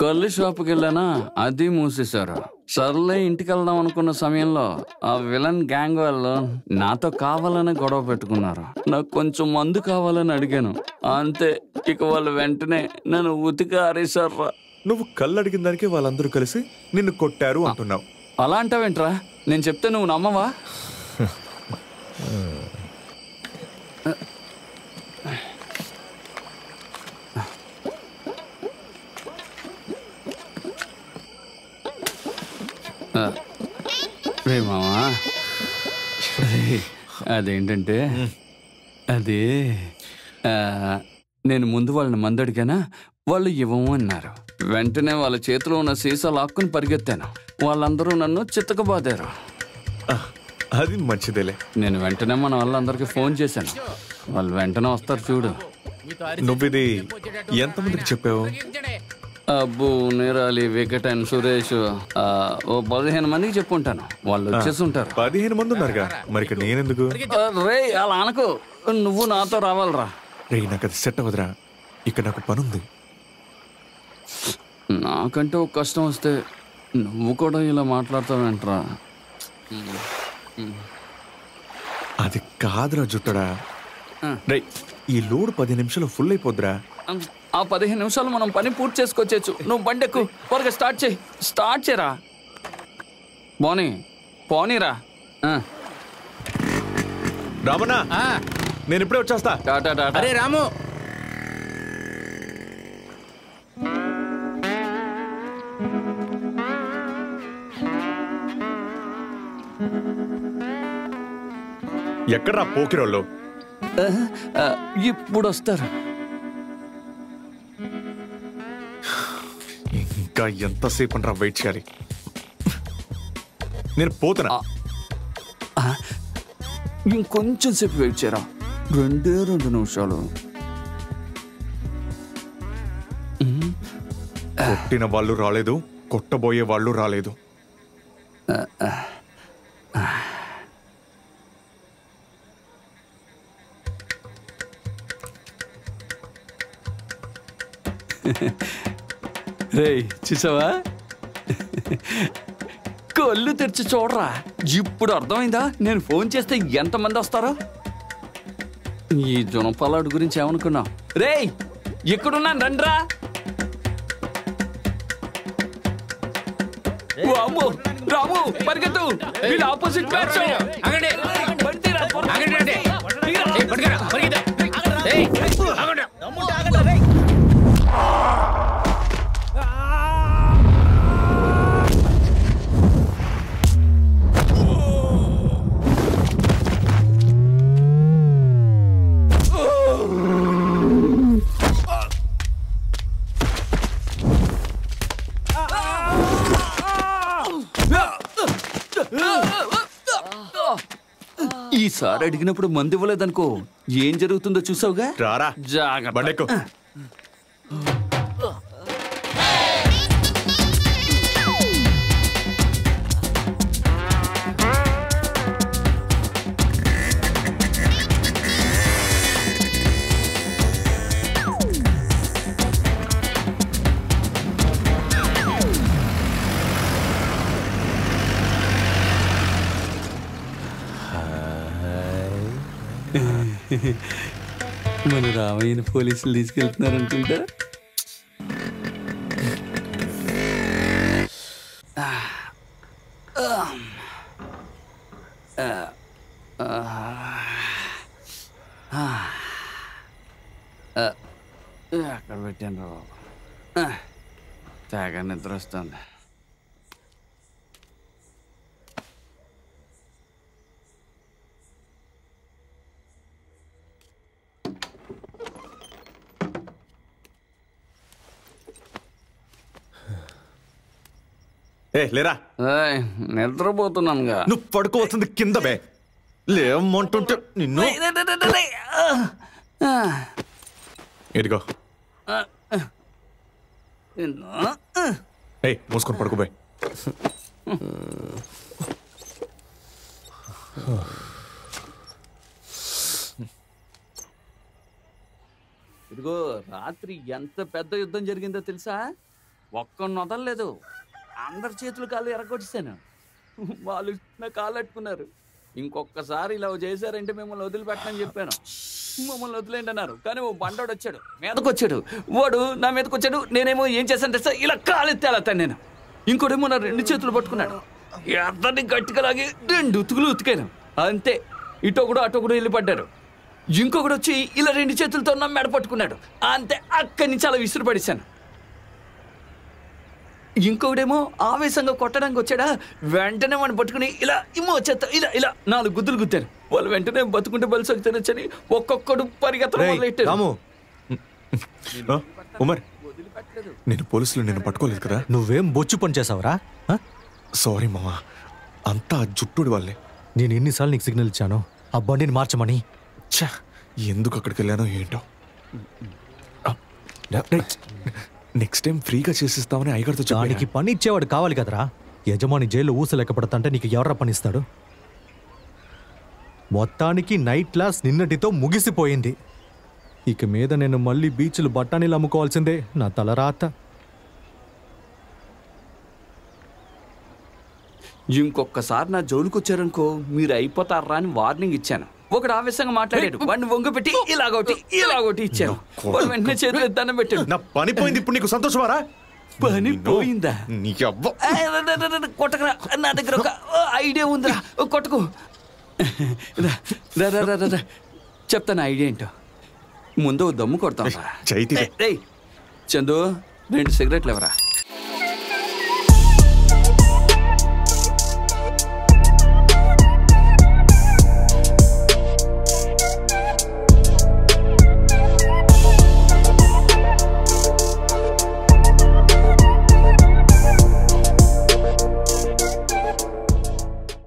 కళ్ళు షాపుకి వెళ్ళానా, అది మూసేశారు. సర్లే ఇంటికి వెళ్దాం అనుకున్న సమయంలో ఆ విలన్ గ్యాంగ్ వాళ్ళు నాతో కావాలని గొడవ పెట్టుకున్నారు. నాకు కొంచెం మందు కావాలని అడిగాను, అంతే. ఇక వాళ్ళు వెంటనే నన్ను ఉతికి ఆరేశారు. నువ్వు కళ్ళు అడిగిన దానికి వాళ్ళందరూ కలిసి నిన్ను కొట్టారు అంటున్నావు. అలా అంటావేంట్రా? నేను చెప్తే నువ్వు నమ్మవా? రే మామా, అదేంటంటే అది నేను ముందు వాళ్ళని మందు అడిగానా, వాళ్ళు ఇవ్వము అన్నారు. వెంటనే వాళ్ళ చేతిలో ఉన్న సీసా లాక్కుని పరిగెత్తాను. వాళ్ళందరూ నన్ను చిత్తకబాదారు. అది మంచిదేలే. నేను వెంటనే మన వాళ్ళందరికీ ఫోన్ చేశాను. వాళ్ళు వెంటనే వస్తారు చూడు. నువ్విది ఎంతమందికి చెప్పావు? అబ్బు, నీరాలి, వికటన్, సురేష్, ఓ 15 మందికి చెప్పుంటాను. వాళ్ళు వచ్చేసి ఉంటారు. 15 మంది ఉన్నారుగా, మరి ఇక్కడ నేనెందుకు? రే అలా అనకు, నువ్వు నాతో రావాలరా. రే నాకు అది సెట్ అవ్వదురా, ఇక్కడ నాకు పనుంది. నాకంటే ఒక కష్టం వస్తే నువ్వు కూడా ఇలా మాట్లాడతావేంట్రా? అది కాదురా జుట్టడా. రే ఈ లోడ్ 10 నిమిషాలు ఫుల్ అయిపోద్దురా. ఆ 15 నిమిషాలు మనం పని పూర్తి చేసుకొచ్చేచ్చు. నువ్వు బండెక్కు, త్వరగా స్టార్ట్ చేయరా. పోనీరా. రామన్నా, నేను ఇప్పుడే వచ్చేస్తా. టాటా. అరే రాము, ఎక్కడ్రా పోకిరోళ్ళు? ఇప్పుడు వస్తారు. ఇంకా ఎంతసేపు అంటారా వెయిట్ చేయాలి? నేను పోతున్నా. ఇంకొంచెం సేపు వెయిట్ చేయరా. 2 నిమిషాలు. కొట్టిన వాళ్ళు రాలేదు, కొట్టబోయే వాళ్ళు రాలేదు. రే చూసావా, కళ్ళు తెరిచి చూడరా. ఇప్పుడు అర్థమైందా నేను ఫోన్ చేస్తే ఎంతమంది వస్తారో? ఈ జునపాలాడు గురించి ఏమనుకున్నావు? రే ఎక్కడున్నాను రండ్రా. రాము పరిగెత్తు, వీళ్ళు ఆపోజిట్ బ్యాచ్. ఈసారి అడిగినప్పుడు మందు ఇవ్వలేదనుకో, ఏం జరుగుతుందో చూసావుగా. రారా, జాగ్రత్త. మన రామయ్యని పోలీసులు తీసుకెళ్తున్నారనుకుంటా. అక్కడ పెట్టాను రా బాబు, తెగ నిద్ర వస్తుంది. లేరా, నిద్రపోతున్నానుగా. నువ్వు పడుకోవాల్సింది కింద బే. లేమంటుంటే నిన్ను. ఇదిగో మూసుకొని పడుకోబోయ్. ఇదిగో రాత్రి ఎంత పెద్ద యుద్ధం జరిగిందో తెలుసా? ఒక్కడిని వదలలేదు, అందరి చేతులు కాళ్ళు ఎరగొట్టేశాను. వాళ్ళు నా కాళ్ళు అట్టుకున్నారు. ఇంకొకసారి ఇలా చేశారంటే మిమ్మల్ని వదిలిపెట్టనని చెప్పాను. మమ్మల్ని వదిలేండి అన్నారు. కానీ ఓ బండోడు వచ్చాడు, మీదకొచ్చాడు. వాడు నా మీదకి వచ్చాడు. నేనేమో ఏం చేశాను సార్, ఇలా కాలెత్తి వెళ్తాను నేను. ఇంకోటేమో నా 2 చేతులు పట్టుకున్నాడు. అతన్ని గట్టిగా లాగి 2 ఉతుకులు ఉతికాను. అంతే, ఇటొకడు అటొకడు వెళ్ళి పడ్డారు. ఇంకొకడు వచ్చి ఇలా 2 చేతులతో నా మెడ పట్టుకున్నాడు. అంతే, అక్కడి నుంచి అలా విసురు పడేశాను. ఇంకొకడేమో ఆవేశంగా కొట్టడానికి వచ్చాడా, వెంటనే వాడిని పట్టుకుని ఇలా ఇమ్మో చెత్త ఇలా ఇలా 4 గుద్దులు గుద్దారు. వాళ్ళు వెంటనే బతుకుంటే బలిసొకి తినొచ్చని ఒక్కొక్కడు పరిగెత్తడం మొదలెట్టారు. ఉమర్, నేను పోలీసులు నిన్ను పట్టుకోలేదు కదా. నువ్వేం బొచ్చు పని చేసావురా? సారీ మామా, అంతా జుట్టుడి వాళ్ళే. నేను ఎన్నిసార్లు నీకు సిగ్నల్ ఇచ్చాను ఆ బండిని మార్చమని? ఛా, ఎందుకు అక్కడికి వెళ్ళానో ఏంటో. నెక్స్ట్ టైం ఫ్రీగా చేసిస్తామని అయ్యగారితో దానికి పని ఇచ్చేవాడు కావాలి కదరా. యజమాని జైలు ఊసలేక పడతంటే నీకు ఎవరా పనిస్తాడు? మొత్తానికి నైట్ క్లాస్ నిన్నటితో ముగిసిపోయింది. ఇక మీద నేను మళ్ళీ బీచ్లు బఠానీలు అమ్ముకోవాల్సిందే, నా తలరాత. ఇంకొకసారి నా జోలికి వచ్చారనుకో మీరు అయిపోతారా అని వార్నింగ్ ఇచ్చాను. ఒకడు ఆవేశంగా మాట్లాడాడు, వాడిని వంగపెట్టి ఇలాగొట్టి ఇలాగొట్టి ఇచ్చాను. వాడు వెంటనే చేతులు దండం పెట్టాడు. నా పని పోయింది, ఇప్పుడు నీకు సంతోషమారా? పని పోయిందా? నీకు కొట్టకరా, నా దగ్గర ఒక ఐడియా ఉందిరా, కొట్టకు. చెప్తాను ఐడియా ఏంటో. ముందు దమ్ము కొడతాం. చైతి చందు 2 సిగరెట్లు ఎవరా?